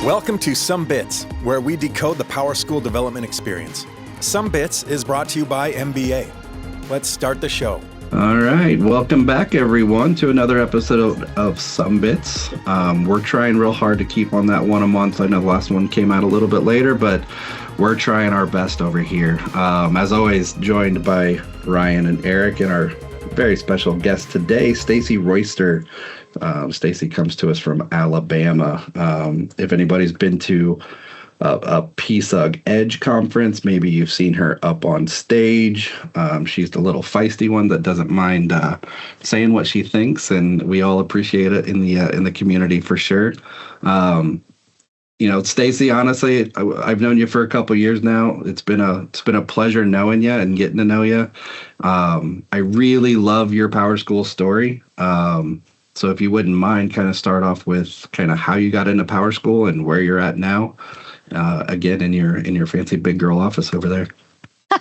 Welcome to Sumbits, where we decode the PowerSchool development experience. Sumbits is brought to you by MBA. Let's start the show. All right, welcome back everyone to another episode of Sumbits. We're trying real hard to keep on that one a month. I know the last one came out a little bit later, but we're trying our best over here. As always, joined by Ryan and Eric and our very special guest today, Stacy Royster. Stacy comes to us from Alabama. If anybody's been to a PSUG Edge conference, maybe you've seen her up on stage. She's the little feisty one that doesn't mind saying what she thinks, and we all appreciate it in the community for sure. Stacy, honestly, I've known you for a couple years now. It's been a pleasure knowing you and getting to know you. I really love your PowerSchool story. So if you wouldn't mind, kind of start off with kind of how you got into PowerSchool and where you're at now. Again, in your fancy big girl office over there.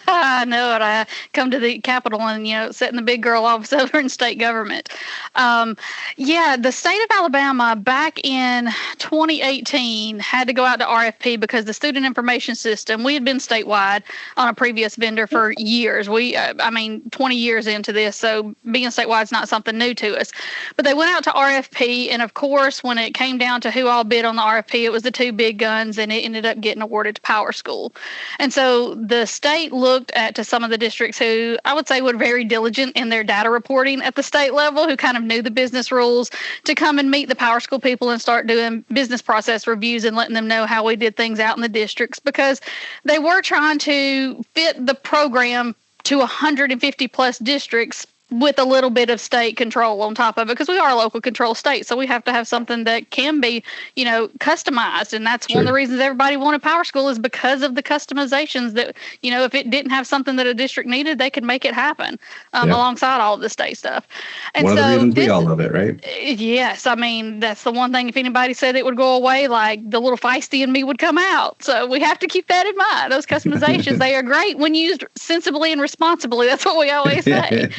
I know it. I come to the Capitol and, sit in the big girl office over in state government. The state of Alabama back in 2018 had to go out to RFP because the student information system, we had been statewide on a previous vendor for years. 20 years into this, so being statewide is not something new to us. But they went out to RFP, and of course, when it came down to who all bid on the RFP, it was the two big guns, and it ended up getting awarded to PowerSchool. And so the state looked to some of the districts who I would say were very diligent in their data reporting at the state level, who kind of knew the business rules, to come and meet the PowerSchool people and start doing business process reviews and letting them know how we did things out in the districts, because they were trying to fit the program to 150 plus districts with a little bit of state control on top of it, because we are a local control state. So we have to have something that can be, customized. And that's one of the reasons everybody wanted PowerSchool, is because of the customizations that, if it didn't have something that a district needed, they could make it happen alongside all of the state stuff. And one of the reasons we all love it, right? Yes. That's the one thing, if anybody said it would go away, like the little feisty in me would come out. So we have to keep that in mind. Those customizations, they are great when used sensibly and responsibly. That's what we always say.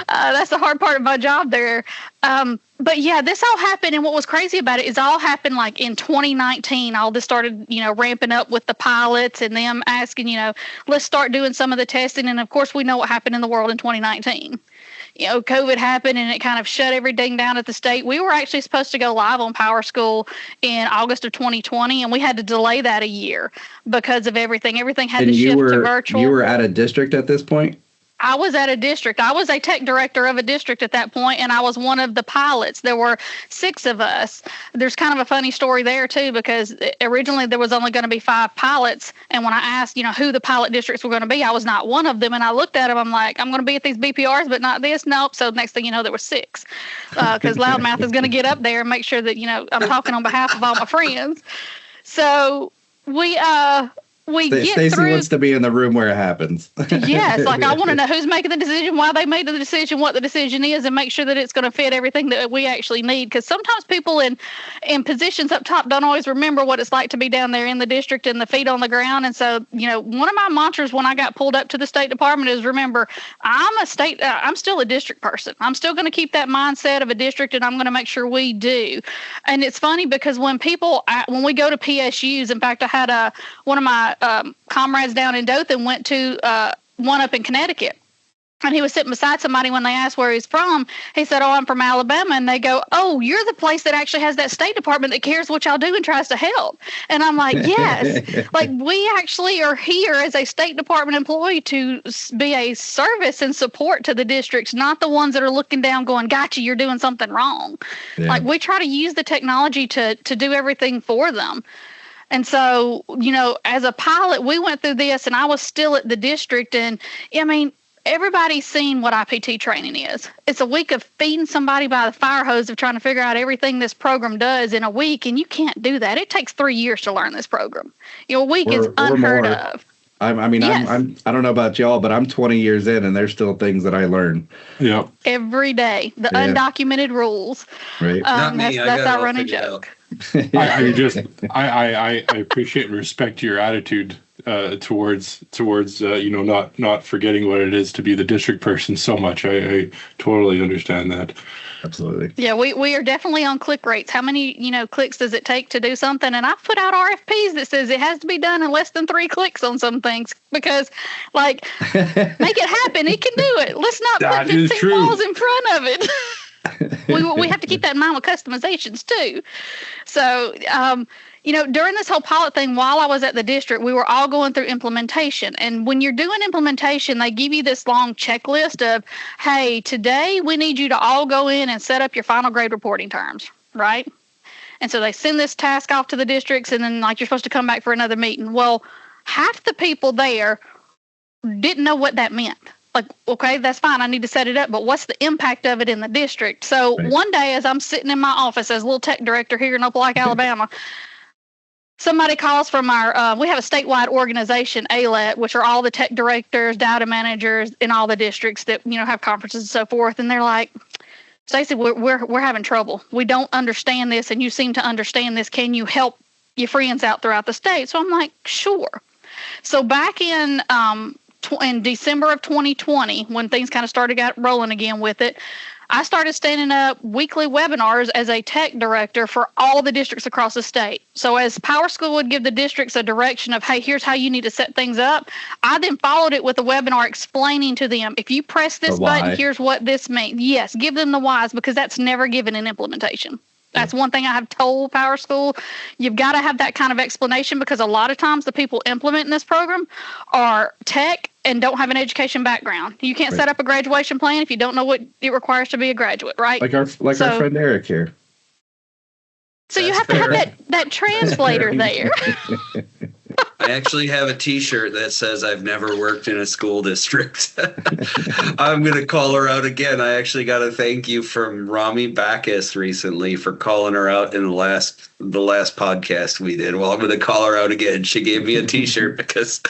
That's the hard part of my job there. But yeah, this all happened. And what was crazy about it is all happened like in 2019. All this started, ramping up with the pilots and them asking, let's start doing some of the testing. And of course, we know what happened in the world in 2019. COVID happened and it kind of shut everything down at the state. We were actually supposed to go live on PowerSchool in August of 2020, and we had to delay that a year because of everything. Everything had to shift to virtual. You were at a district at this point? I was at a district. I was a tech director of a district at that point, and I was one of the pilots. There were 6 of us. There's kind of a funny story there, too, because originally there was only going to be 5 pilots, and when I asked, who the pilot districts were going to be, I was not one of them, and I looked at them. I'm like, I'm going to be at these BPRs, but not this. Nope. So next thing you know, there were 6, because Loudmouth is going to get up there and make sure that, I'm talking on behalf of all my friends. So Stacy wants to be in the room where it happens. Yes, I want to know who's making the decision, why they made the decision, what the decision is, and make sure that it's going to fit everything that we actually need. Because sometimes people in positions up top don't always remember what it's like to be down there in the district and the feet on the ground. And so, one of my mantras when I got pulled up to the State Department is, remember, I'm still a district person. I'm still going to keep that mindset of a district, and I'm going to make sure we do. And it's funny because when we go to PSUs, in fact, I had one of my comrades down in Dothan went to one up in Connecticut, and he was sitting beside somebody. When they asked where he's from, he said, "Oh, I'm from Alabama." And they go, "Oh, you're the place that actually has that State Department that cares what y'all do and tries to help." And I'm like, yes, we actually are here as a State Department employee to be a service and support to the districts, not the ones that are looking down going, "Gotcha, you're doing something wrong." Yeah. We try to use the technology to do everything for them. And so, as a pilot, we went through this, and I was still at the district. And everybody's seen what IPT training is. It's a week of feeding somebody by the fire hose of trying to figure out everything this program does in a week. And you can't do that. It takes 3 years to learn this program. A week is unheard of. I don't know about y'all, but I'm 20 years in, and there's still things that I learn. Yeah. Every day, the undocumented rules. Right. That's our running joke. I appreciate and respect your attitude towards not forgetting what it is to be the district person so much. I totally understand that. Absolutely. Yeah, we are definitely on click rates. How many, clicks does it take to do something? And I've put out RFPs that says it has to be done in less than 3 clicks on some things because, make it happen. It can do it. Let's not That put is 15 true. walls in front of it. we have to keep that in mind with customizations too. So, during this whole pilot thing, while I was at the district, we were all going through implementation. And when you're doing implementation, they give you this long checklist of, hey, today we need you to all go in and set up your final grade reporting terms, right? And so they send this task off to the districts, and then you're supposed to come back for another meeting. Well, half the people there didn't know what that meant. Okay, that's fine. I need to set it up, but what's the impact of it in the district? So One day, as I'm sitting in my office as a little tech director here in Opelika, Alabama, somebody calls from our, we have a statewide organization, ALET, which are all the tech directors, data managers in all the districts that, have conferences and so forth. And they're like, Stacy, we're having trouble. We don't understand this, and you seem to understand this. Can you help your friends out throughout the state? So I'm like, sure. So back in December of 2020, when things kind of got rolling again with it, I started standing up weekly webinars as a tech director for all the districts across the state. So as PowerSchool would give the districts a direction of, hey, here's how you need to set things up, I then followed it with a webinar explaining to them, if you press this button, here's what this means. Yes, give them the whys, because that's never given in implementation. That's one thing I have told PowerSchool. You've got to have that kind of explanation, because a lot of times the people implementing this program are tech and don't have an education background. You can't set up a graduation plan if you don't know what it requires to be a graduate, right? Like our friend Eric here. So you have to have that translator there. I actually have a T-shirt that says I've never worked in a school district. I'm going to call her out again. I actually got a thank you from Rami Bacchus recently for calling her out in the last podcast we did. Well, I'm going to call her out again. She gave me a T-shirt because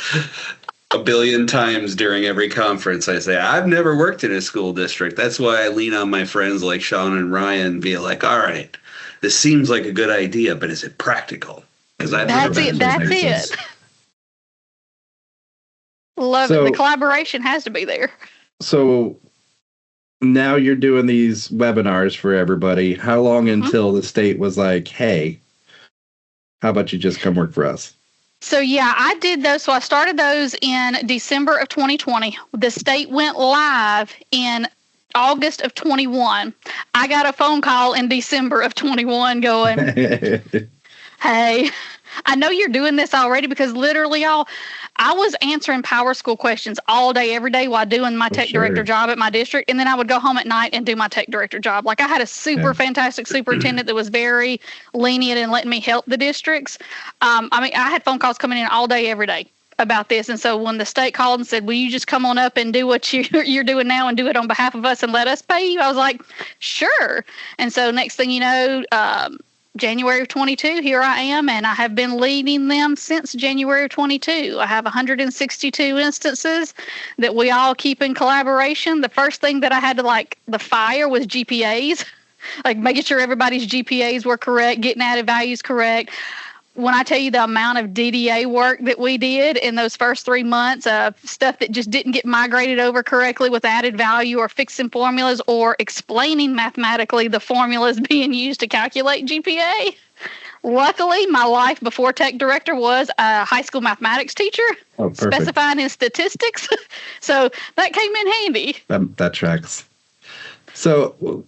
a billion times during every conference I say, I've never worked in a school district. That's why I lean on my friends like Sean and Ryan, be like, all right, this seems like a good idea, but is it practical? That's it. Love it. The collaboration has to be there. So now you're doing these webinars for everybody. How long until the state was like, hey, how about you just come work for us? So, yeah, I did those. So I started those in December of 2020. The state went live in August of 21. I got a phone call in December of 21 going, hey, I know you're doing this already, because literally I was answering PowerSchool questions all day, every day while doing my tech director job at my district. And then I would go home at night and do my tech director job. I had a super fantastic superintendent that was very lenient in letting me help the districts. I had phone calls coming in all day, every day about this. And so when the state called and said, will you just come on up and do what you're doing now and do it on behalf of us and let us pay you? I was like, sure. And so next thing you know, January of 22, here I am, and I have been leading them since January of 22. I have 162 instances that we all keep in collaboration. The first thing that I had to the fire was GPAs, making sure everybody's GPAs were correct, getting added values correct. When I tell you the amount of DDA work that we did in those first 3 months of stuff that just didn't get migrated over correctly with added value, or fixing formulas, or explaining mathematically the formulas being used to calculate GPA. Luckily, my life before tech director was a high school mathematics teacher, specifying in statistics. So that came in handy. That tracks. So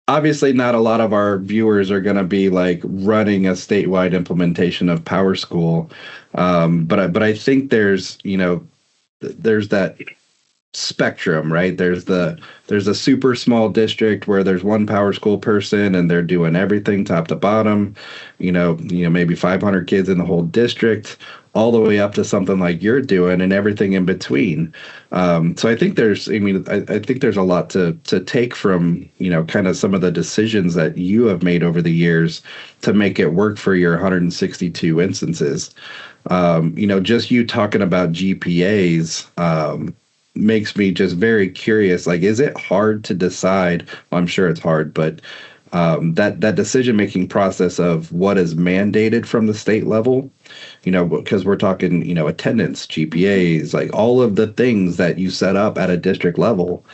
obviously, not a lot of our viewers are going to be running a statewide implementation of PowerSchool, but I think there's that spectrum, right? There's a super small district where there's one PowerSchool person and they're doing everything top to bottom, maybe 500 kids in the whole district, all the way up to something like you're doing and everything in between. So I think there's a lot to take from, kind of some of the decisions that you have made over the years to make it work for your 162 instances. Just you talking about GPAs makes me just very curious. Is it hard to decide? Well, I'm sure it's hard, but that decision-making process of what is mandated from the state level, because we're talking, attendance, GPAs, all of the things that you set up at a district level.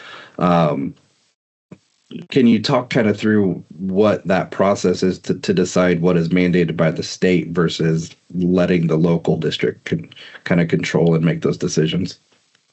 Can you talk kind of through what that process is to decide what is mandated by the state versus letting the local district kind of control and make those decisions?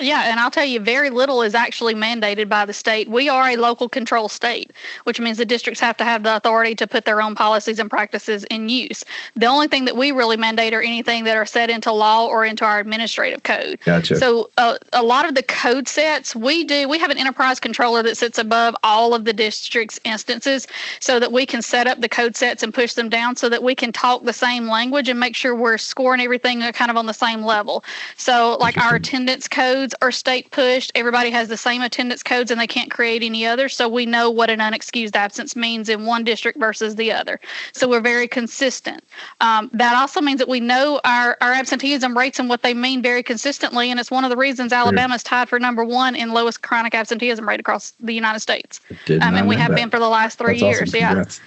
Yeah, and I'll tell you, very little is actually mandated by the state. We are a local control state, which means the districts have to have the authority to put their own policies and practices in use. The only thing that we really mandate are anything that are set into law or into our administrative code. Gotcha. So a lot of the code sets we have an enterprise controller that sits above all of the district's instances so that we can set up the code sets and push them down so that we can talk the same language and make sure we're scoring everything kind of on the same level. So like our attendance codes are state pushed. Everybody has the same attendance codes and they can't create any others. So we know what an unexcused absence means in one district versus the other. So we're very consistent. That also means that we know our absenteeism rates and what they mean very consistently. And it's one of the reasons Alabama is tied for number one in lowest chronic absenteeism rate across the United States. And we have been for the last 3 years. Awesome. Yeah. Congrats.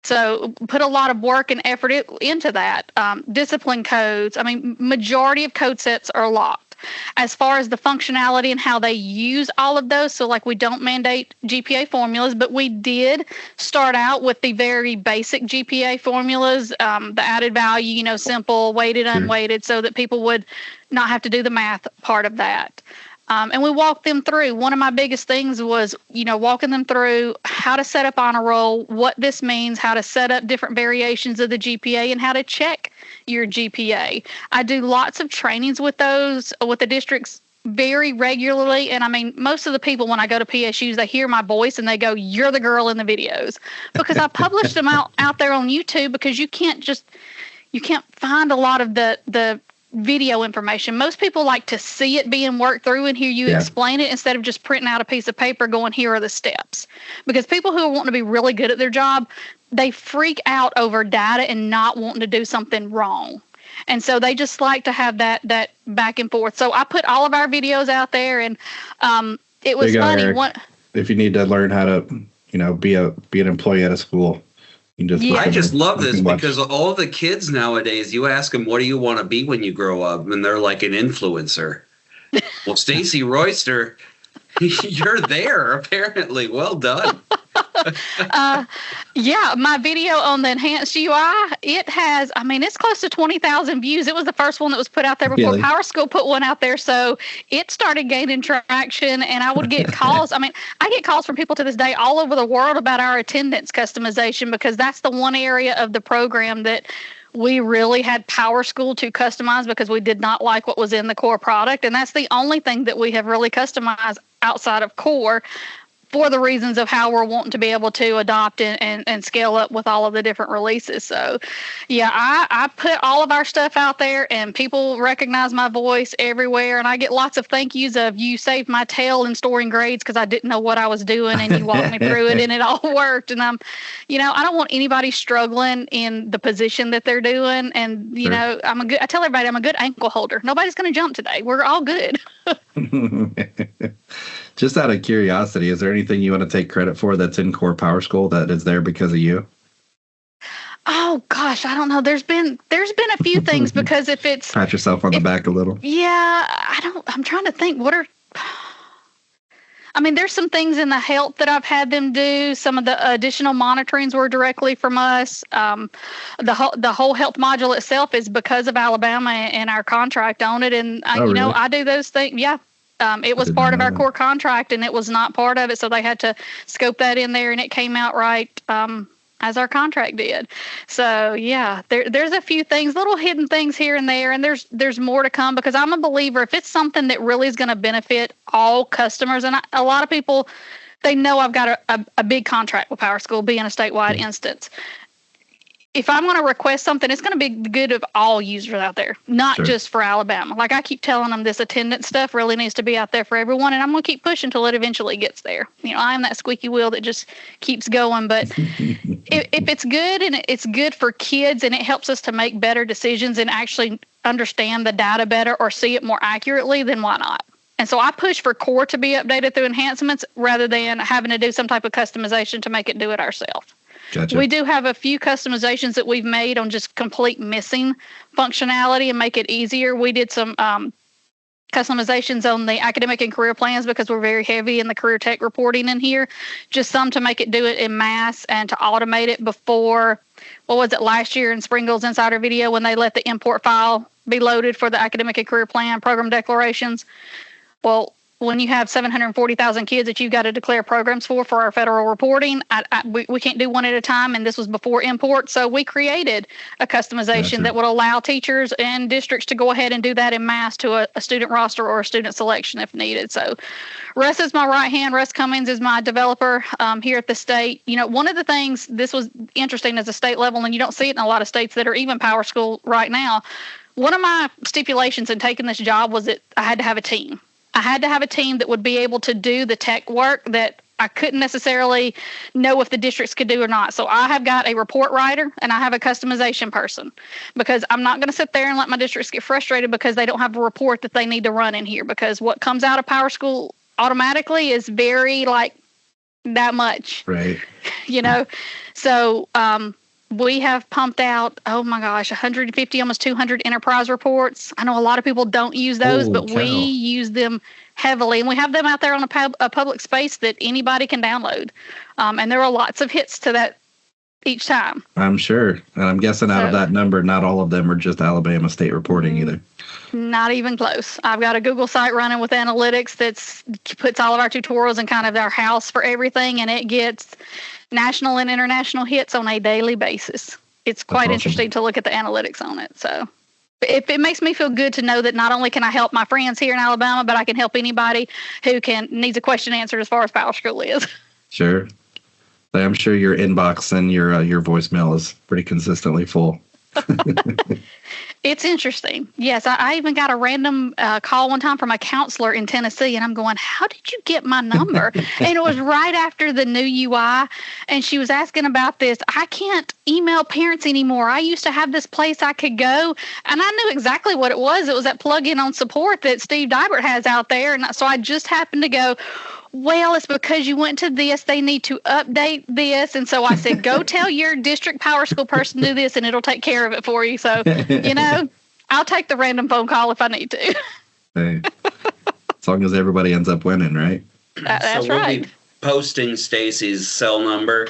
So put a lot of work and effort into that. Discipline codes. I mean, majority of code sets are locked. As far as the functionality and how they use all of those, so like we don't mandate GPA formulas, but we did start out with the very basic GPA formulas, the added value, simple, weighted, unweighted, so that people would not have to do the math part of that. And we walked them through. One of my biggest things was, walking them through how to set up honor roll, what this means, how to set up different variations of the GPA, and how to check your GPA. I do lots of trainings with the districts very regularly. And I mean, most of the people, when I go to PSUs, they hear my voice and they go, "You're the girl in the videos," because I published them out there on YouTube, because you can't find a lot of the video information. Most people like to see it being worked through and hear you explain it instead of just printing out a piece of paper going, "Here are the steps." Because people who are wanting to be really good at their job, they freak out over data and not wanting to do something wrong. And so they just like to have that back and forth. So I put all of our videos out there, and it was funny. If you need to learn how to, be an employee at a school, I just love this because all the kids nowadays, you ask them, "What do you want to be when you grow up?" And they're like an influencer. Well, Stacy Royster, you're there apparently. Well done. My video on the enhanced UI, it's close to 20,000 views. It was the first one that was put out there before PowerSchool put one out there. So it started gaining traction, and I would get calls. I get calls from people to this day all over the world about our attendance customization, because that's the one area of the program that we really had PowerSchool to customize, because we did not like what was in the core product. And that's the only thing that we have really customized outside of core, for the reasons of how we're wanting to be able to adopt and scale up with all of the different releases. So, I put all of our stuff out there, and people recognize my voice everywhere. And I get lots of thank yous of, "You saved my tail in storing grades because I didn't know what I was doing, and you walked me through it, and it all worked." And I don't want anybody struggling in the position that they're doing. And, I tell everybody I'm a good ankle holder. Nobody's going to jump today. We're all good. Just out of curiosity, is there anything you want to take credit for that's in core PowerSchool that is there because of you? Oh gosh, I don't know. There's been a few things, because if it's pat yourself on the back a little. Yeah, I'm trying to think there's some things in the health that I've had them do. Some of the additional monitorings were directly from us. The whole health module itself is because of Alabama and our contract on it. And really? I do those things. Yeah. It was part of our core contract, and it was not part of it. So they had to scope that in there, and it came out right as our contract did. So there's a few things, little hidden things here and there, and there's more to come, because I'm a believer if it's something that really is going to benefit all customers. And a lot of people, they know I've got a big contract with PowerSchool, being a statewide instance. If I'm going to request something, it's going to be the good of all users out there, not just for Alabama. Like I keep telling them, this attendance stuff really needs to be out there for everyone, and I'm going to keep pushing until it eventually gets there. I'm that squeaky wheel that just keeps going. But if it's good, and it's good for kids, and it helps us to make better decisions and actually understand the data better or see it more accurately, then why not? And so I push for core to be updated through enhancements rather than having to do some type of customization to make it do it ourselves. Gotcha. We do have a few customizations that we've made on just complete missing functionality and make it easier. We did some customizations on the academic and career plans because we're very heavy in the career tech reporting in here. Just some to make it do it in mass and to automate it before, what was it, last year in Springville's Insider Video when they let the import file be loaded for the academic and career plan program declarations. Well, when you have 740,000 kids that you've got to declare programs for our federal reporting, we can't do one at a time, and this was before import. So we created a customization that would allow teachers and districts to go ahead and do that in mass to a student roster or a student selection if needed. So Russ is my right hand. Russ Cummings is my developer here at the state. You know, one of the things, this was interesting as a state level, and you don't see it in a lot of states that are even PowerSchool right now. One of my stipulations in taking this job was that I had to have a team. I had to have a team that would be able to do the tech work that I couldn't necessarily know if the districts could do or not. So I have got a report writer and I have a customization person because I'm not going to sit there and let my districts get frustrated because they don't have a report that they need to run in here, because what comes out of PowerSchool automatically is very like that much. Right. You know, so we have pumped out, oh my gosh, 150, almost 200 enterprise reports. I know a lot of people don't use those, but we use them heavily. And we have them out there on a public space that anybody can download. And there are lots of hits to that each time. I'm sure. And I'm guessing out of that number, not all of them are just Alabama State reporting either. Not even close. I've got a Google site running with analytics that puts all of our tutorials in kind of our house for everything, and it gets national and international hits on a daily basis. It's quite interesting to look at the analytics on it. So it makes me feel good to know that not only can I help my friends here in Alabama, but I can help anybody who needs a question answered as far as PowerSchool is. Sure. I'm sure your inbox and your voicemail is pretty consistently full. It's interesting. Yes, I even got a random call one time from a counselor in Tennessee, and I'm going, how did you get my number? And it was right after the new UI, and she was asking about this. I can't email parents anymore. I used to have this place I could go, and I knew exactly what it was. It was that plug-in on support that Steve Dybert has out there, and so I just happened to go, well, it's because you went to this. They need to update this. And so I said, go tell your district PowerSchool person to do this, and it'll take care of it for you. So, you know, I'll take the random phone call if I need to. Hey, as long as everybody ends up winning, right? That's so we'll right. be posting Stacy's cell number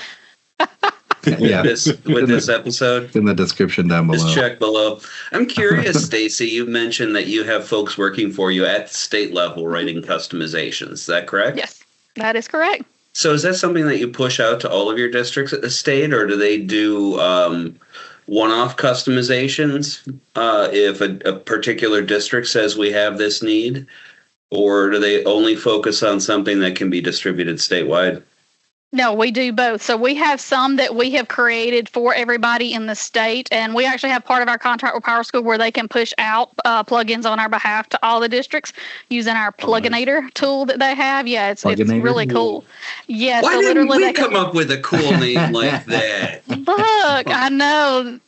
Yeah. with this episode. In the description down below. Just check below. I'm curious, Stacy, you mentioned that you have folks working for you at the state level writing customizations. Is that correct? Yes, that is correct. So is that something that you push out to all of your districts at the state, or do they do one-off customizations if a particular district says we have this need? Or do they only focus on something that can be distributed statewide? No, we do both. So we have some that we have created for everybody in the state, and we actually have part of our contract with PowerSchool where they can push out plugins on our behalf to all the districts using our Pluginator tool that they have. Yeah, it's really cool. Yeah, Why so didn't literally we come up with a cool name like that? Look, I know.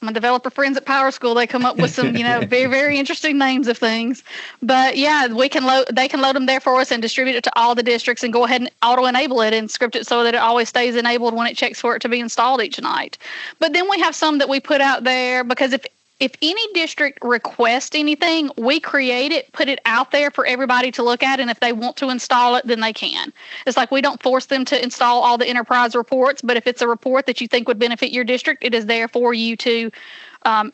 My developer friends at PowerSchool, they come up with some, you know, very, very interesting names of things. But yeah, they can load them there for us and distribute it to all the districts and go ahead and auto-enable it and script it so that it always stays enabled when it checks for it to be installed each night. But then we have some that we put out there because if any district requests anything, we create it, put it out there for everybody to look at, and if they want to install it, then they can. It's like we don't force them to install all the enterprise reports, but if it's a report that you think would benefit your district, it is there for you to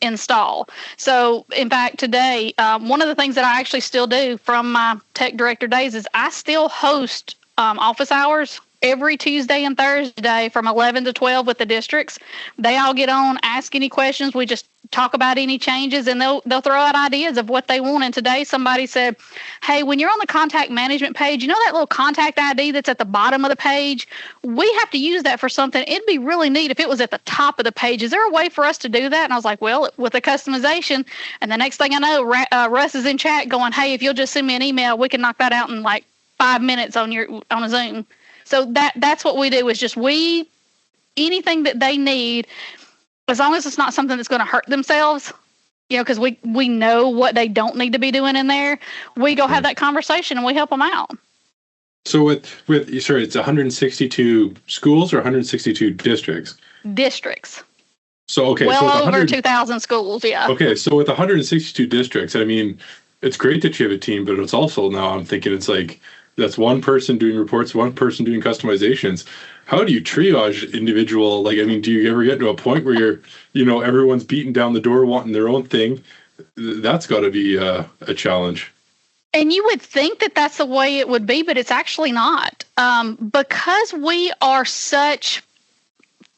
install. So, in fact, today, one of the things that I actually still do from my tech director days is I still host office hours every Tuesday and Thursday from 11 to 12 with the districts. They all get on, ask any questions. We just talk about any changes, and they'll throw out ideas of what they want. And today somebody said, hey, when you're on the contact management page, you know that little contact ID that's at the bottom of the page? We have to use that for something. It'd be really neat if it was at the top of the page. Is there a way for us to do that? And I was like, well, with the customization. And the next thing I know, Russ is in chat going, hey, if you'll just send me an email, we can knock that out in like 5 minutes on a Zoom. So that's what we do, is just anything that they need, as long as it's not something that's going to hurt themselves, you know, because we know what they don't need to be doing in there. We go have that conversation and we help them out. So sorry, it's 162 schools or 162 districts? Districts. So, okay. Well, so over 2,000 schools, yeah. Okay, so with 162 districts, I mean, it's great that you have a team, but it's also now I'm thinking it's like that's one person doing reports, one person doing customizations. How do you triage individual? Like, I mean, do you ever get to a point where everyone's beating down the door wanting their own thing? That's got to be a challenge. And you would think that that's the way it would be, but it's actually not. Because we are such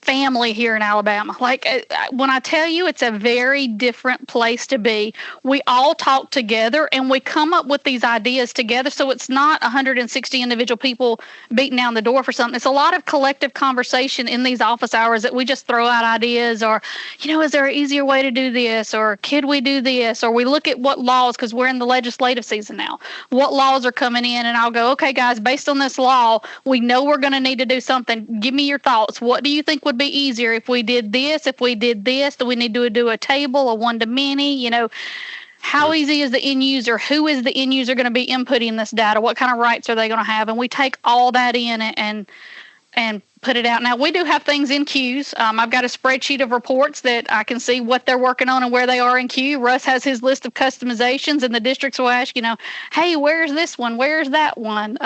family here in Alabama. Like when I tell you it's a very different place to be, we all talk together and we come up with these ideas together. So it's not 160 individual people beating down the door for something. It's a lot of collective conversation in these office hours that we just throw out ideas or, is there an easier way to do this? Or could we do this? Or we look at what laws, because we're in the legislative season now, what laws are coming in, and I'll go, okay, guys, based on this law, we know we're going to need to do something. Give me your thoughts. What do you think would be easier if we did this? If we did this, do we need to do a table, a one-to-many? How easy is the end user? Who is the end user going to be inputting this data? What kind of rights are they going to have? And we take all that in and put it out. Now, we do have things in queues. I've got a spreadsheet of reports that I can see what they're working on and where they are in queue. Russ has his list of customizations, and the districts will ask, hey, where's this one? Where's that one?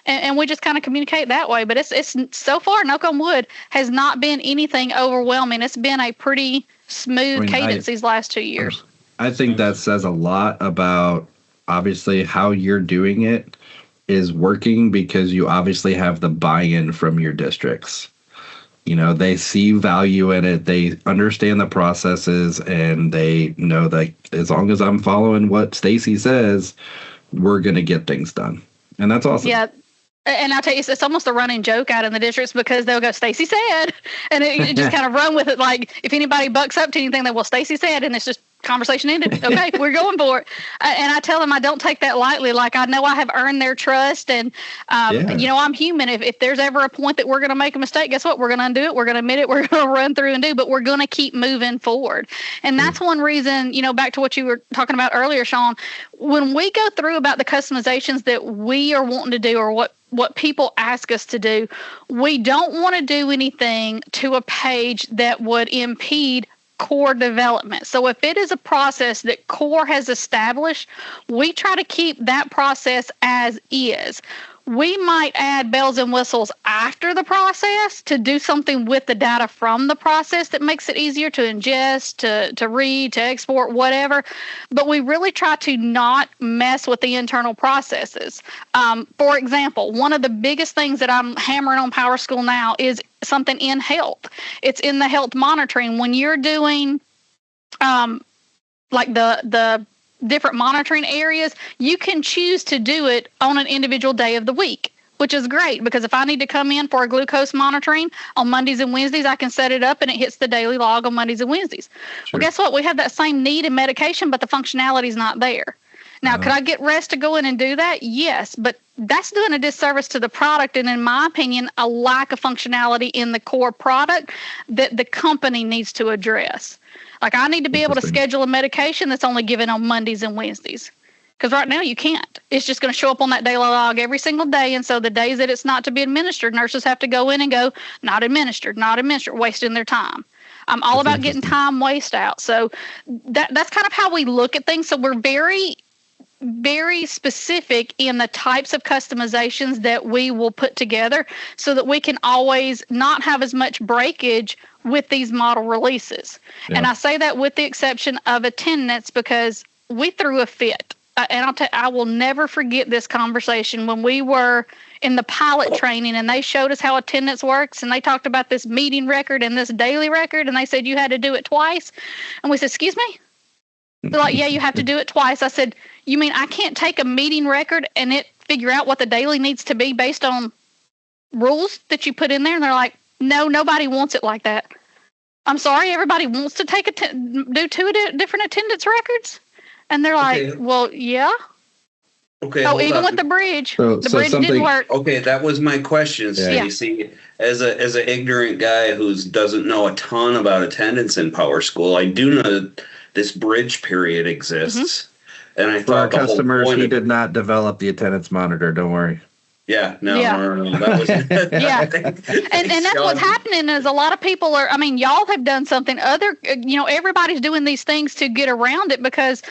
And we just kind of communicate that way. But it's so far, knock on wood, has not been anything overwhelming. It's been a pretty smooth cadence these last 2 years. I think that says a lot about, obviously, how you're doing it is working, because you obviously have the buy-in from your districts. They see value in it. They understand the processes, and they know that as long as I'm following what Stacy says, we're going to get things done. And that's awesome. Yeah. And I'll tell you, it's almost a running joke out in the districts, because they'll go, Stacy said, and it just kind of run with it. Like if anybody bucks up to anything, Stacy said, and it's just conversation ended. Okay, we're going for it. And I tell them I don't take that lightly. Like I know I have earned their trust, and I'm human. If there's ever a point that we're going to make a mistake, guess what? We're going to undo it. We're going to admit it. We're going to run through and do, but we're going to keep moving forward. And that's one reason, back to what you were talking about earlier, Sean, when we go through about the customizations that we are wanting to do, or what people ask us to do, we don't want to do anything to a page that would impede core development. So if it is a process that core has established, we try to keep that process as is. We might add bells and whistles after the process to do something with the data from the process that makes it easier to ingest, to read, to export, whatever. But we really try to not mess with the internal processes. For example, one of the biggest things that I'm hammering on PowerSchool now is something in health. It's in the health monitoring. When you're doing like the different monitoring areas, you can choose to do it on an individual day of the week, which is great, because if I need to come in for a glucose monitoring on Mondays and Wednesdays, I can set it up and it hits the daily log on Mondays and Wednesdays. Sure. Well, guess what? We have that same need in medication, but the functionality is not there. Now, could I get rest to go in and do that? Yes, but that's doing a disservice to the product, and in my opinion, a lack of functionality in the core product that the company needs to address. Like I need to be able to schedule a medication that's only given on Mondays and Wednesdays, because right now you can't. It's just going to show up on that daily log every single day. And so the days that it's not to be administered, nurses have to go in and go, not administered, wasting their time. I'm all about getting time waste out. So that's kind of how we look at things. So we're very, very specific in the types of customizations that we will put together so that we can always not have as much breakage with these model releases. Yeah. And I say that with the exception of attendance, because we threw a fit. And I will never forget this conversation when we were in the pilot training and they showed us how attendance works, and they talked about this meeting record and this daily record, and they said you had to do it twice. And we said, excuse me? They're like, yeah, you have to do it twice. I said, you mean I can't take a meeting record and it figure out what the daily needs to be based on rules that you put in there? And they're like, no, nobody wants it like that. I'm sorry, everybody wants to do two different attendance records? And they're like, well, yeah. Okay. Oh, even with the bridge, the bridge didn't work. Okay, that was my question, Stacy. Yeah. As an ignorant guy who doesn't know a ton about attendance in PowerSchool, I do know this bridge period exists. Mm-hmm. And I thought for our customers, he did not develop the attendance monitor. Don't worry. Yeah, no. That was yeah, and that's what's happening is a lot of people are. I mean, y'all have done something other. Everybody's doing these things to get around it, because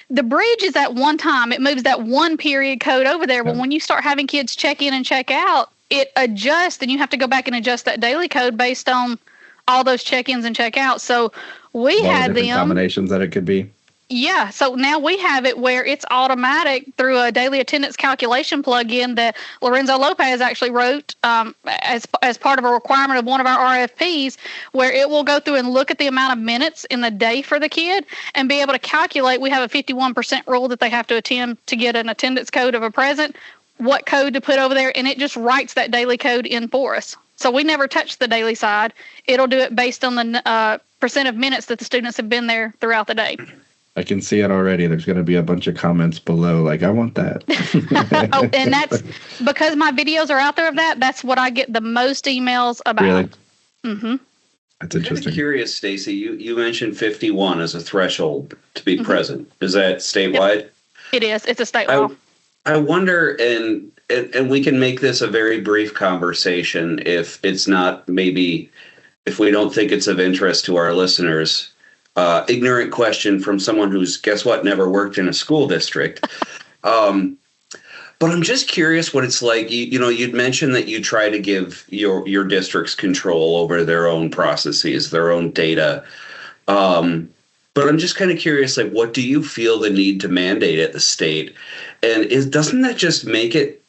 the bridge is at one time. It moves that one period code over there. But when you start having kids check in and check out, it adjusts, and you have to go back and adjust that daily code based on all those check-ins and check-outs. So we had them combinations that it could be. Yeah, so now we have it where it's automatic through a daily attendance calculation plugin that Lorenzo Lopez actually wrote as part of a requirement of one of our RFPs, where it will go through and look at the amount of minutes in the day for the kid and be able to calculate. We have a 51% rule that they have to attend to get an attendance code of a present, what code to put over there, and it just writes that daily code in for us. So we never touch the daily side. It'll do it based on the percent of minutes that the students have been there throughout the day. I can see it already. There's going to be a bunch of comments below, like, I want that. Oh, and that's because my videos are out there of that. That's what I get the most emails about. Really? Mm-hmm. That's interesting. I'm curious, Stacy. You mentioned 51 as a threshold to be present. Is that statewide? Yep. It is. It's a state law. I wonder, and we can make this a very brief conversation if it's not, maybe if we don't think it's of interest to our listeners. Ignorant question from someone who's, guess what, never worked in a school district. But I'm just curious what it's like. You'd mentioned that you try to give your districts control over their own processes, their own data. But I'm just kind of curious, like, what do you feel the need to mandate at the state? And doesn't that just make it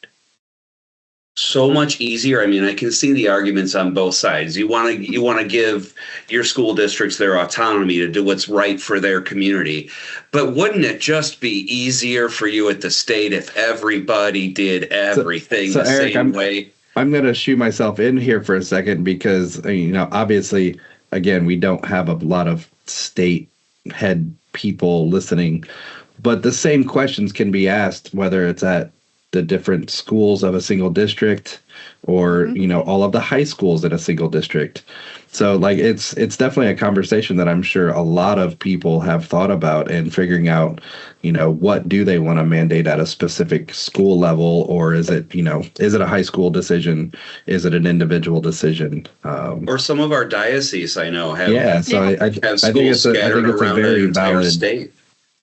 so much easier? I mean, I can see the arguments on both sides. You want to give your school districts their autonomy to do what's right for their community. But wouldn't it just be easier for you at the state if everybody did everything the Eric, same way? I'm going to shoot myself in here for a second because, obviously, again, we don't have a lot of state head people listening. But the same questions can be asked, whether it's at the different schools of a single district or, all of the high schools in a single district. So like, it's definitely a conversation that I'm sure a lot of people have thought about and figuring out, what do they want to mandate at a specific school level, or is it, is it a high school decision? Is it an individual decision? Or some of our dioceses I know have. Yeah. So I think it's a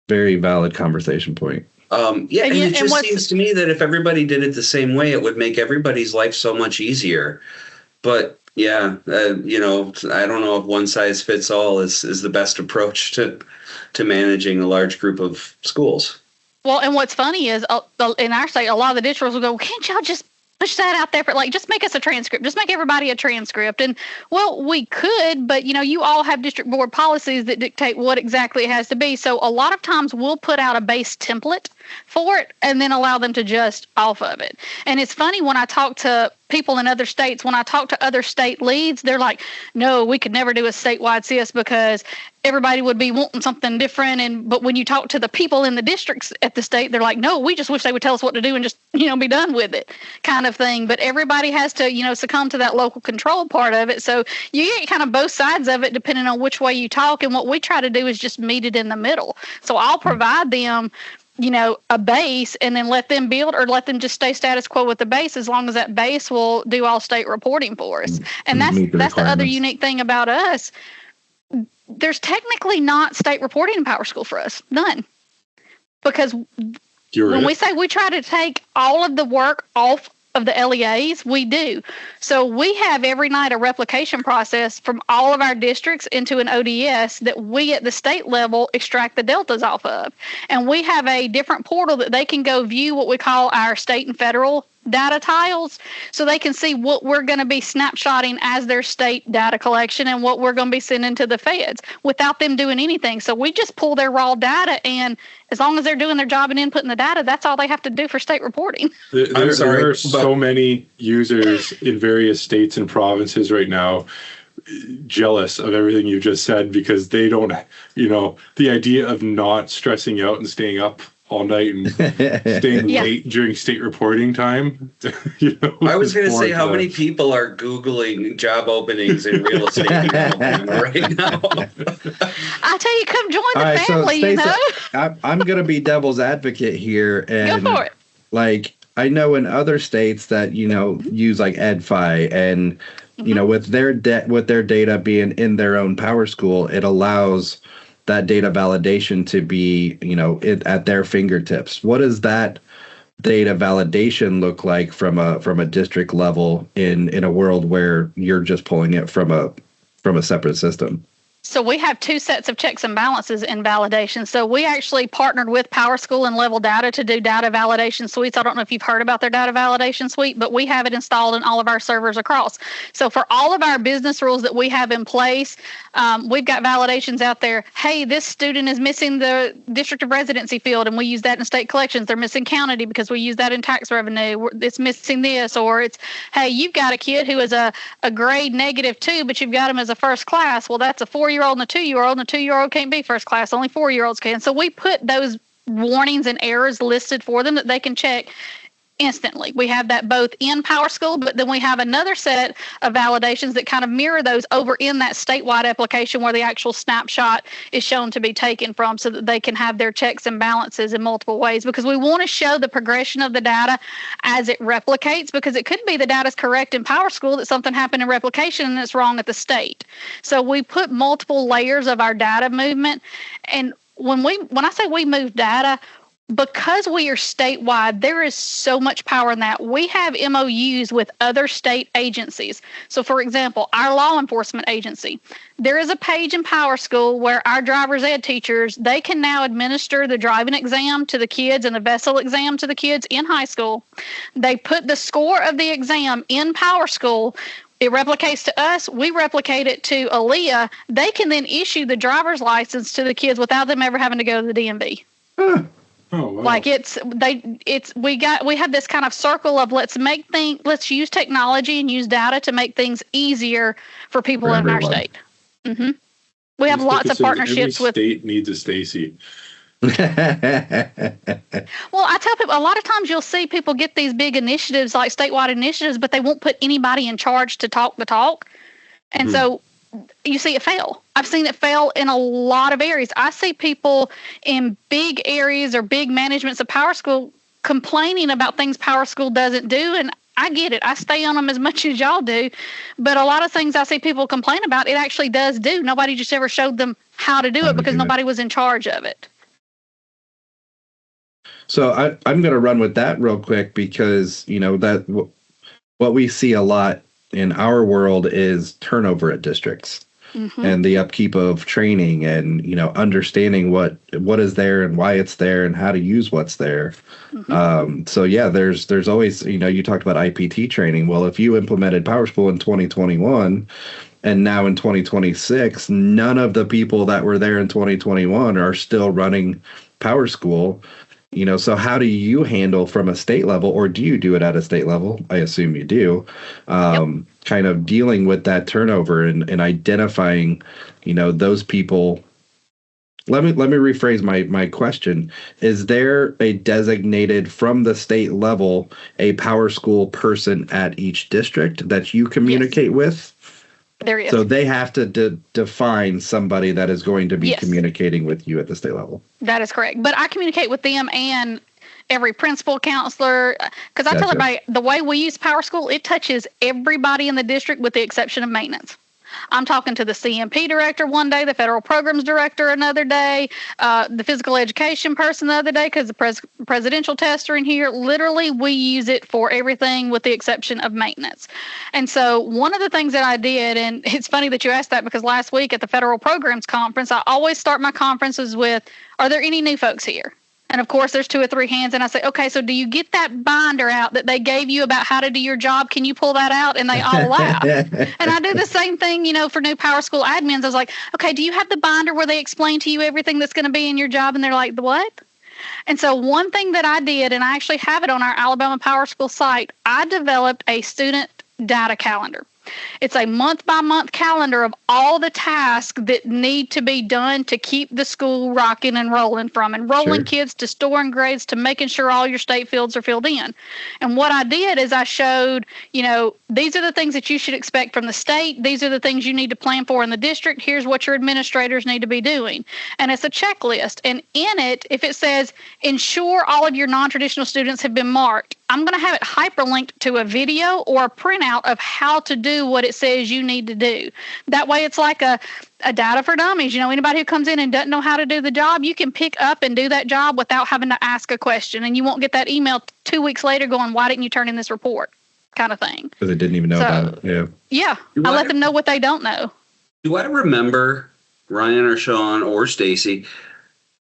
very valid conversation point. And it just seems to me that if everybody did it the same way, it would make everybody's life so much easier. But yeah, I don't know if one size fits all is the best approach to managing a large group of schools. Well, and what's funny is in our state, a lot of the districts will go, can't y'all just push that out there for, like, just make us a transcript, just make everybody a transcript. And well, we could, but you all have district board policies that dictate what exactly it has to be. So a lot of times we'll put out a base template for it and then allow them to adjust off of it. And it's funny, when I talk to people in other states, when I talk to other state leads, they're like, no, we could never do a statewide SIS because everybody would be wanting something different. But when you talk to the people in the districts at the state, they're like, no, we just wish they would tell us what to do and just, be done with it, kind of thing. But everybody has to, succumb to that local control part of it. So you get kind of both sides of it depending on which way you talk. And what we try to do is just meet it in the middle. So I'll provide them a base and then let them build, or let them just stay status quo with the base, as long as that base will do all state reporting for us. And that's the other unique thing about us. There's technically not state reporting in PowerSchool for us. None. Because when we say we try to take all of the work off of the LEAs, we do. So we have every night a replication process from all of our districts into an ODS that we at the state level extract the deltas off of. And we have a different portal that they can go view what we call our state and federal data tiles, so they can see what we're going to be snapshotting as their state data collection and what we're going to be sending to the feds without them doing anything. So we just pull their raw data, and as long as they're doing their job and inputting the data, that's all they have to do for state reporting. There are so many users in various states and provinces right now jealous of everything you just said, because they don't, the idea of not stressing out and staying up all night and staying late during state reporting time. I was going to say, how many people are Googling job openings in real estate right now? I tell you, come join the family, so Stacey, I'm going to be devil's advocate here. And go for it. Like, I know in other states that, use like EdFi and, with their data being in their own PowerSchool, it allows that data validation to be, at their fingertips. What does that data validation look like from a district level in a world where you're just pulling it from a separate system? So we have two sets of checks and balances in validation. So we actually partnered with PowerSchool and Level Data to do data validation suites. I don't know if you've heard about their data validation suite, but we have it installed in all of our servers across. So for all of our business rules that we have in place, we've got validations out there. Hey, this student is missing the district of residency field, and we use that in state collections. They're missing county because we use that in tax revenue. It's missing this, or it's, hey, you've got a kid who is a grade -2, but you've got him as a first class. Well, that's a 4-year-old and a 2-year-old, and a 2-year-old can't be first class. Only 4-year-olds can. So we put those warnings and errors listed for them that they can check instantly. We have that both in PowerSchool, but then we have another set of validations that kind of mirror those over in that statewide application where the actual snapshot is shown to be taken from, so that they can have their checks and balances in multiple ways, because we want to show the progression of the data as it replicates, because it could be the data is correct in PowerSchool, that something happened in replication and it's wrong at the state. So we put multiple layers of our data movement. And when I say we move data, because we are statewide, there is so much power in that. We have MOUs with other state agencies. So, for example, our law enforcement agency, there is a page in PowerSchool where our driver's ed teachers, they can now administer the driving exam to the kids and the vessel exam to the kids in high school. They put the score of the exam in PowerSchool. It replicates to us. We replicate it to Aaliyah. They can then issue the driver's license to the kids without them ever having to go to the DMV. Oh, wow. Like we have this kind of circle of let's use technology and use data to make things easier for people in our state. Mm-hmm. We have lots of partnerships with. Every state needs a Stacy. Well, I tell people a lot of times you'll see people get these big initiatives like statewide initiatives, but they won't put anybody in charge to talk the talk. And so you see it fail. I've seen it fail in a lot of areas. I see people in big areas or big managements of PowerSchool complaining about things PowerSchool doesn't do. And I get it. I stay on them as much as y'all do. But a lot of things I see people complain about, it actually does do. Nobody just ever showed them how to do it because nobody was in charge of it. So I'm going to run with that real quick, because, that what we see a lot in our world is turnover at districts. And the upkeep of training and, understanding what is there and why it's there and how to use what's there. So yeah, there's always, you talked about IPT training. Well, if you implemented PowerSchool in 2021 and now in 2026, none of the people that were there in 2021 are still running PowerSchool. So how do you handle from a state level, or do you do it at a state level? I assume you do. Kind of dealing with that turnover and identifying, those people. Let me rephrase my question. Is there a designated from the state level, a PowerSchool person at each district that you communicate with? There is. So they have to define somebody that is going to be communicating with you at the state level. That is correct. But I communicate with them and every principal, counselor, because I tell everybody the way we use PowerSchool, it touches everybody in the district with the exception of maintenance. I'm talking to the CMP director one day, the federal programs director another day, the physical education person the other day, because the presidential tests are in here. Literally, we use it for everything with the exception of maintenance. And so one of the things that I did, and it's funny that you asked that, because last week at the federal programs conference, I always start my conferences with, are there any new folks here? And of course, there's 2 or 3 hands. And I say, okay, so do you get that binder out that they gave you about how to do your job? Can you pull that out? And they all laugh. And I do the same thing, for new PowerSchool admins. I was like, okay, do you have the binder where they explain to you everything that's going to be in your job? And they're like, the what? And so one thing that I did, and I actually have it on our Alabama PowerSchool site, I developed a student data calendar. It's a month-by-month calendar of all the tasks that need to be done to keep the school rocking and rolling, from enrolling kids to storing grades to making sure all your state fields are filled in. And what I did is I showed, these are the things that you should expect from the state. These are the things you need to plan for in the district. Here's what your administrators need to be doing. And it's a checklist. And in it, if it says, ensure all of your non-traditional students have been marked, I'm going to have it hyperlinked to a video or a printout of how to do do what it says you need to do. That way it's like a data for dummies. Anybody who comes in and doesn't know how to do the job, you can pick up and do that job without having to ask a question. And you won't get that email 2 weeks later going, why didn't you turn in this report? Kind of thing. Because they didn't even know about it. Yeah. I let them know what they don't know. Do I remember, Ryan or Sean or Stacy,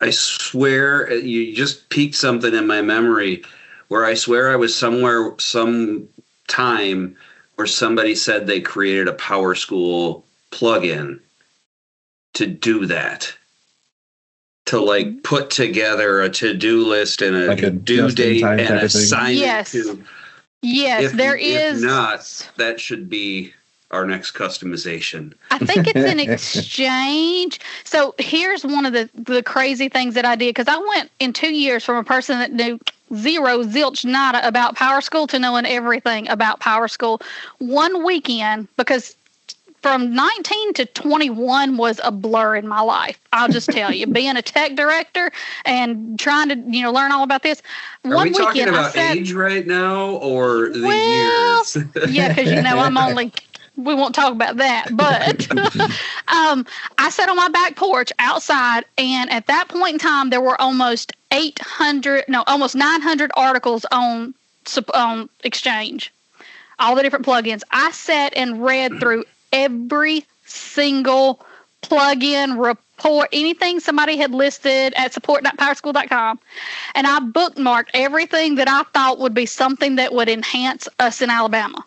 I swear you just piqued something in my memory where I swear I was somewhere, some time where somebody said they created a PowerSchool plugin to do that. To put together a to-do list and a due date and assign it to. Yes, there is. If not, that should be our next customization. I think it's an exchange. So here's one of the crazy things that I did, because I went in 2 years from a person that knew zero, zilch, nada about PowerSchool to knowing everything about PowerSchool. One weekend, because from 19 to 21 was a blur in my life. I'll just tell you, being a tech director and trying to, learn all about this. Are we talking about age right now or the years? Yeah, because I'm only. We won't talk about that, but I sat on my back porch outside, and at that point in time, there were almost 900 articles on Exchange, all the different plugins. I sat and read through every single plugin report, anything somebody had listed at support.powerschool.com, and I bookmarked everything that I thought would be something that would enhance us in Alabama.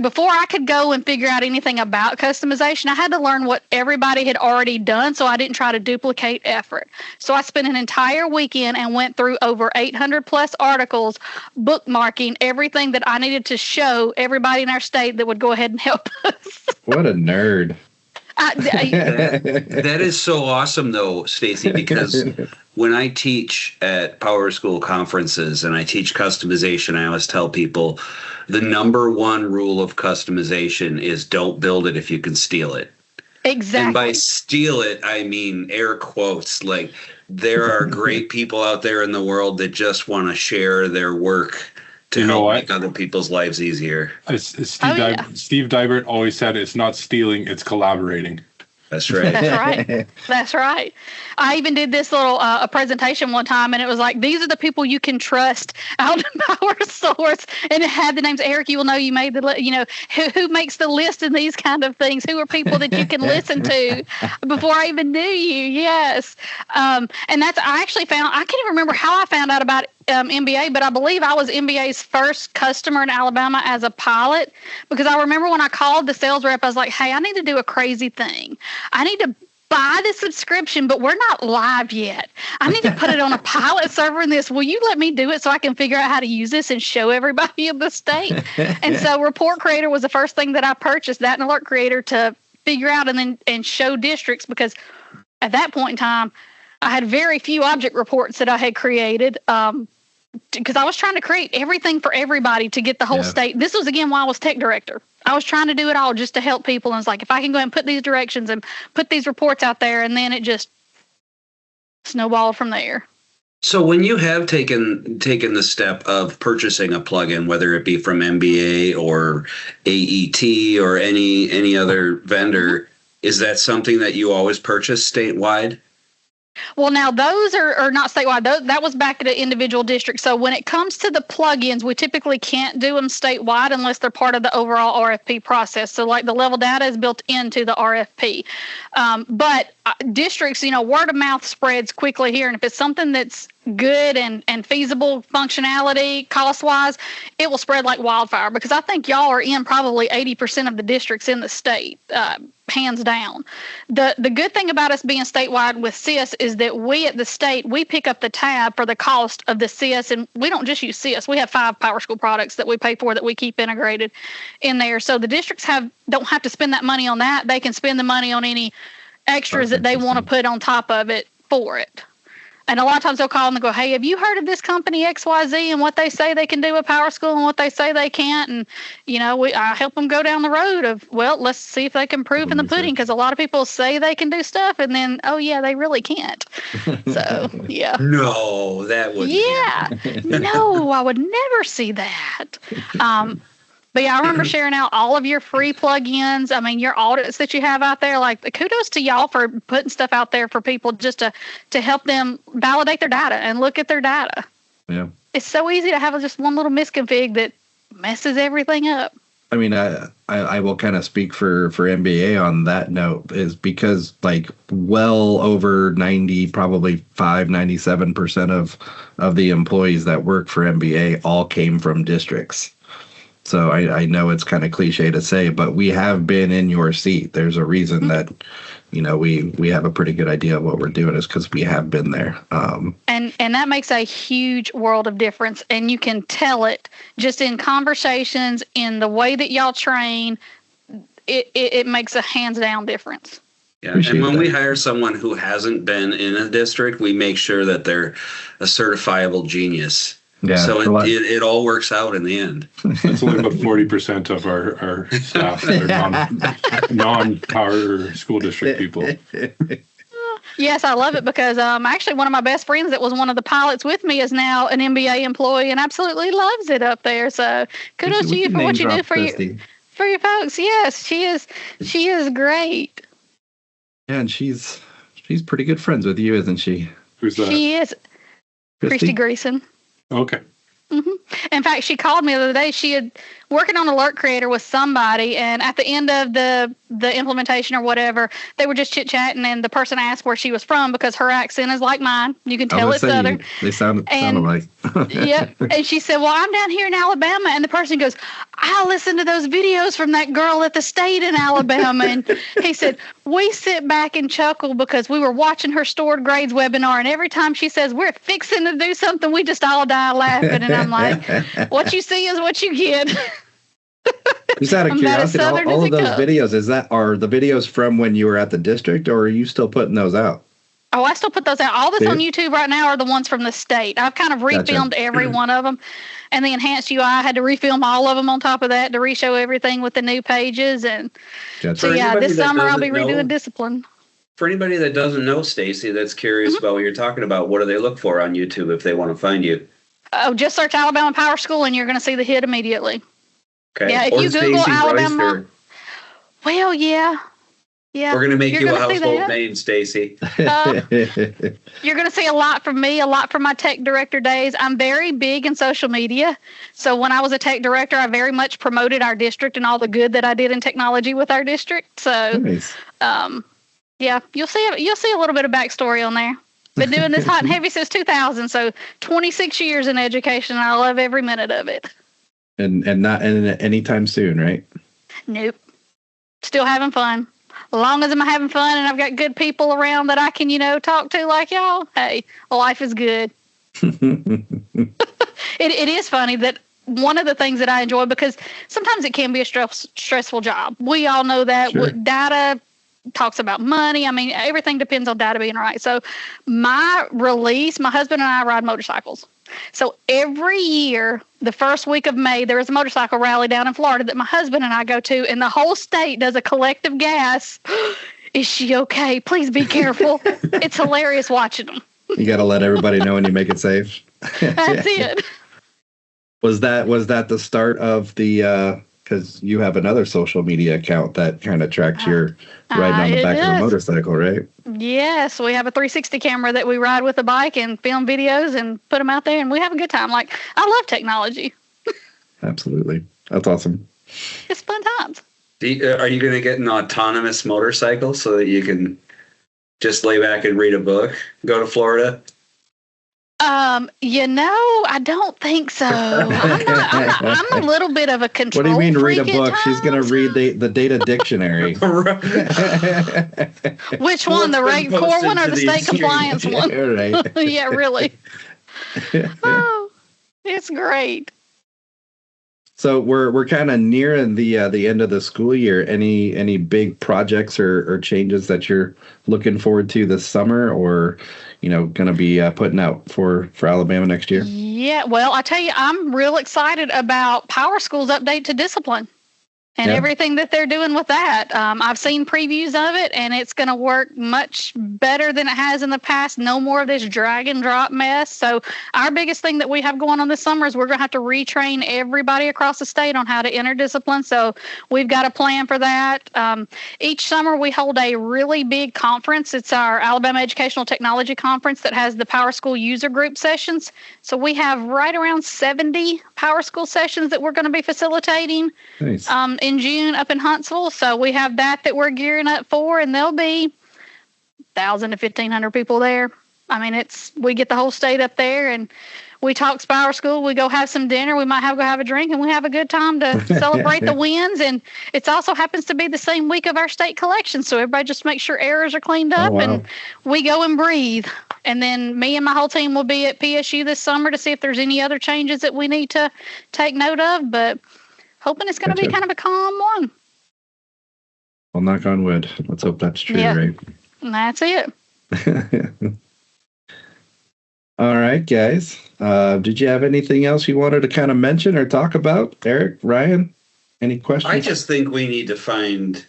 Before I could go and figure out anything about customization, I had to learn what everybody had already done, so I didn't try to duplicate effort. So I spent an entire weekend and went through over 800 plus articles, bookmarking everything that I needed to show everybody in our state that would go ahead and help us. What a nerd. That is so awesome, though, Stacy, because when I teach at PowerSchool conferences and I teach customization, I always tell people the number one rule of customization is don't build it if you can steal it. Exactly. And by steal it, I mean air quotes. There are great people out there in the world that just want to share their work to help make other people's lives easier. Steve Dybert always said, it's not stealing, it's collaborating. That's right. That's right. That's right. I even did this little a presentation one time, and it was like, these are the people you can trust out in PowerSource, and it had the names. Eric, you will know you made the who makes the list and these kind of things. Who are people that you can listen to before I even knew you? Yes, and I actually found, I can't even remember how I found out about MBA, but I believe I was MBA's first customer in Alabama as a pilot, because I remember when I called the sales rep, I was like, hey, I need to do a crazy thing. I need to buy the subscription, but we're not live yet. I need to put it on a pilot server in this. Will you let me do it so I can figure out how to use this and show everybody in the state? And so Report Creator was the first thing that I purchased, that and Alert Creator, to figure out and show districts, because at that point in time, I had very few object reports that I had created, because I was trying to create everything for everybody to get the whole state. This was, again, while I was tech director. I was trying to do it all just to help people. And it's like, if I can go ahead and put these directions and put these reports out there, and then it just snowballed from there. So when you have taken the step of purchasing a plugin, whether it be from MBA or AET or any other vendor, is that something that you always purchase statewide? Well, now those are not statewide. That was back at an individual district. So when it comes to the plugins, we typically can't do them statewide unless they're part of the overall RFP process. So the level data is built into the RFP. But districts, word of mouth spreads quickly here. And if it's something that's good and feasible functionality, cost-wise, it will spread like wildfire, because I think y'all are in probably 80% of the districts in the state, hands down. The good thing about us being statewide with SIS is that we at the state, we pick up the tab for the cost of the SIS, and we don't just use SIS. We have 5 PowerSchool products that we pay for that we keep integrated in there. So the districts don't have to spend that money on that. They can spend the money on any extras that they want to put on top of it for it. And a lot of times they'll call and they'll go, hey, have you heard of this company XYZ and what they say they can do with PowerSchool and what they say they can't? And, I help them go down the road of, well, let's see if they can prove in the pudding, because a lot of people say they can do stuff and then, oh, yeah, they really can't. So, yeah. No, that would No, I would never see that. But yeah, I remember sharing out all of your free plugins. I mean, your audits that you have out there. Like, kudos to y'all for putting stuff out there for people just to help them validate their data and look at their data. Yeah. It's so easy to have just one little misconfig that messes everything up. I mean, I will kind of speak for MBA on that note, is because like well over 90, probably 97% of the employees that work for MBA all came from districts. So I know it's kind of cliche to say, but we have been in your seat. There's a reason that, you know, we have a pretty good idea of what we're doing, is because we have been there. And that makes a huge world of difference. And you can tell it just in conversations, in the way that y'all train. It makes a hands down difference. Yeah, and when we hire someone who hasn't been in a district, we make sure that they're a certifiable genius. Yeah, so it all works out in the end. That's only about 40% of our staff that are non-power school district people. Yes, I love it because actually one of my best friends that was one of the pilots with me is now an MBA employee and absolutely loves it up there. So kudos to you for what you do for your folks. Yes, she is great. Yeah, and she's pretty good friends with you, isn't she? Who's that? She is. Christy Greason. Okay. Mm-hmm. In fact, she called me the other day. She had working on Alert Creator with somebody, and at the end of the implementation or whatever, they were just chit-chatting, and the person asked where she was from because her accent is like mine. You can tell it's Southern. They sound like. Yep. And she said, well, I'm down here in Alabama. And the person goes, I listen to those videos from that girl at the state in Alabama. And he said, we sit back and chuckle because we were watching her stored grades webinar, and every time she says we're fixing to do something, we just all die laughing. And I'm like, what you see is what you get. Just out of curiosity, all of those videos, are the videos from when you were at the district, or are you still putting those out? Oh, I still put those out. All that's on YouTube right now are the ones from the state. I've kind of refilmed every one of them. And the enhanced UI, I had to refilm all of them on top of that to re-show everything with the new pages. And so, yeah, this summer I'll be redoing Discipline. For anybody that doesn't know, Stacy, that's curious about what you're talking about, what do they look for on YouTube if they want to find you? Oh, just search Alabama Power School and you're going to see the hit immediately. Okay. Yeah, if you Google Stacy Alabama, Royster. Well, yeah. We're going to make you a household name, Stacy. You're going to see a lot from me, a lot from my tech director days. I'm very big in social media. So when I was a tech director, I very much promoted our district and all the good that I did in technology with our district. So, nice. Yeah, you'll see a little bit of backstory on there. Been doing this hot and heavy since 2000, so 26 years in education. And I love every minute of it. And not anytime soon, right? Nope. Still having fun. As long as I'm having fun and I've got good people around that I can, talk to like y'all, hey, life is good. It is funny that one of the things that I enjoy, because sometimes it can be a stressful job. We all know that. Sure. Data talks about money. I mean, everything depends on data being right. So my husband and I ride motorcycles. So every year, the first week of May, there is a motorcycle rally down in Florida that my husband and I go to, and the whole state does a collective gasp. Is she okay? Please be careful. It's hilarious watching them. You got to let everybody know when you make it safe. That's it. Was that the start of the, because you have another social media account that kind of tracks your riding on the back of a motorcycle, right? Yes, we have a 360 camera that we ride with a bike and film videos and put them out there, and we have a good time. Like, I love technology. Absolutely. That's awesome. It's fun times. Are you going to get an autonomous motorcycle so that you can just lay back and read a book, go to Florida? I don't think so. I'm a little bit of a control freak. What do you mean read a book? She's going to read the data dictionary. Which one? The rate 4 one or the state compliance one? Right. Yeah, really. Oh, it's great. So we're kind of nearing the end of the school year. Any big projects or changes that you're looking forward to this summer, or going to be putting out for Alabama next year? Yeah, well, I tell you, I'm real excited about PowerSchool's update to Discipline. and everything that they're doing with that. I've seen previews of it, and it's going to work much better than it has in the past. No more of this drag and drop mess. So our biggest thing that we have going on this summer is we're going to have to retrain everybody across the state on how to interdiscipline. So we've got a plan for that. Each summer we hold a really big conference. It's our Alabama Educational Technology Conference that has the PowerSchool user group sessions. So we have right around 70 PowerSchool sessions that we're going to be facilitating. Nice. In June up in Huntsville. So we have that we're gearing up for, and there'll be 1,000 to 1,500 people there. I mean, we get the whole state up there, and we talk PowerSchool. We go have some dinner. We might go have a drink, and we have a good time to celebrate the wins. And it also happens to be the same week of our state collection. So everybody just makes sure errors are cleaned up, and we go and breathe. And then me and my whole team will be at PSU this summer to see if there's any other changes that we need to take note of. But hoping it's going to be kind of a calm one. Well, knock on wood. Let's hope that's true, right? And that's it. All right, guys. Did you have anything else you wanted to kind of mention or talk about? Eric, Ryan, any questions? I just think we need to find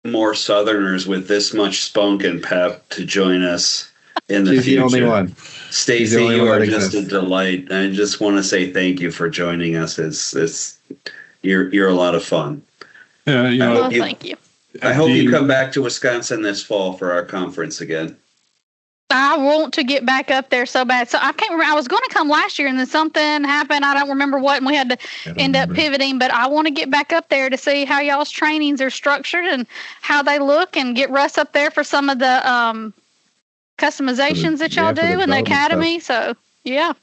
more Southerners with this much spunk and pep to join us in the future. She's the only one. Stacy, you are just a delight. I just want to say thank you for joining us. You're a lot of fun. Thank you. I hope you come back to Wisconsin this fall for our conference again. I want to get back up there so bad. So I can't remember. I was going to come last year, and then something happened. I don't remember what, and we had to end up pivoting. But I want to get back up there to see how y'all's trainings are structured and how they look, and get Russ up there for some of the customizations that y'all do in the academy. Stuff. So, yeah.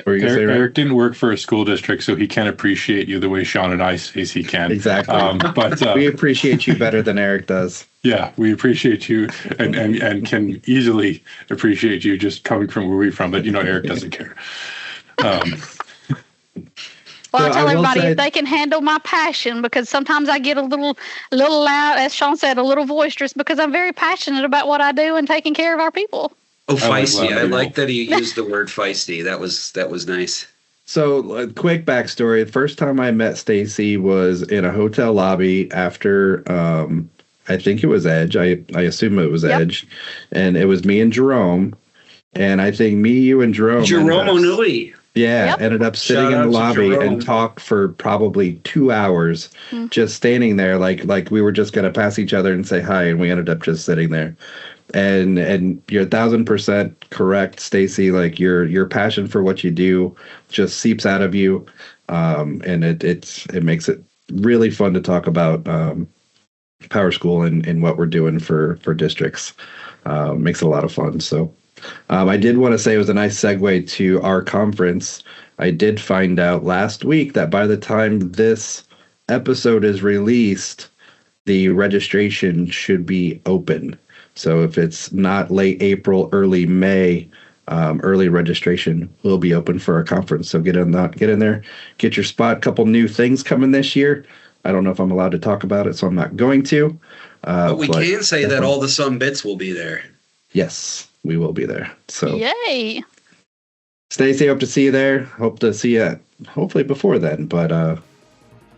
Eric didn't work for a school district, so he can't appreciate you the way Sean and I, Stacey, can. Exactly. But we appreciate you better than Eric does. Yeah, we appreciate you and can easily appreciate you just coming from where we're from. But, Eric doesn't care. Well, I tell everybody if they can handle my passion, because sometimes I get a little loud, as Sean said, a little boisterous, because I'm very passionate about what I do and taking care of our people. Oh, feisty. I like that he used the word feisty. That was nice. So, quick backstory. The first time I met Stacy was in a hotel lobby after, I think it was Edge. I assume it was Edge. And it was me and Jerome. And I think you and Jerome. Jerome O'Neill. Yeah, ended up sitting in the lobby and talked for probably 2 hours, just standing there like we were just going to pass each other and say hi. And we ended up just sitting there. And you're 1,000% correct, Stacy. Like your passion for what you do just seeps out of you, and it makes it really fun to talk about PowerSchool and what we're doing for districts. Makes it a lot of fun. So I did want to say it was a nice segue to our conference. I did find out last week that by the time this episode is released, the registration should be open. So if it's not late April, early May, early registration will be open for our conference. So get in there, get your spot. Couple new things coming this year. I don't know if I'm allowed to talk about it, so I'm not going to. But we can say that all the Sumbits will be there. Yes, we will be there. So yay! Stacy, hope to see you there. Hope to see you hopefully before then. But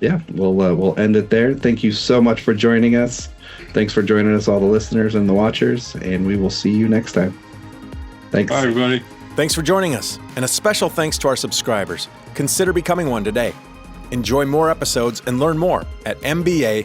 yeah, we'll end it there. Thank you so much for joining us. Thanks for joining us, all the listeners and the watchers, and we will see you next time. Thanks. Bye, everybody. Thanks for joining us, and a special thanks to our subscribers. Consider becoming one today. Enjoy more episodes and learn more at mba-link.com.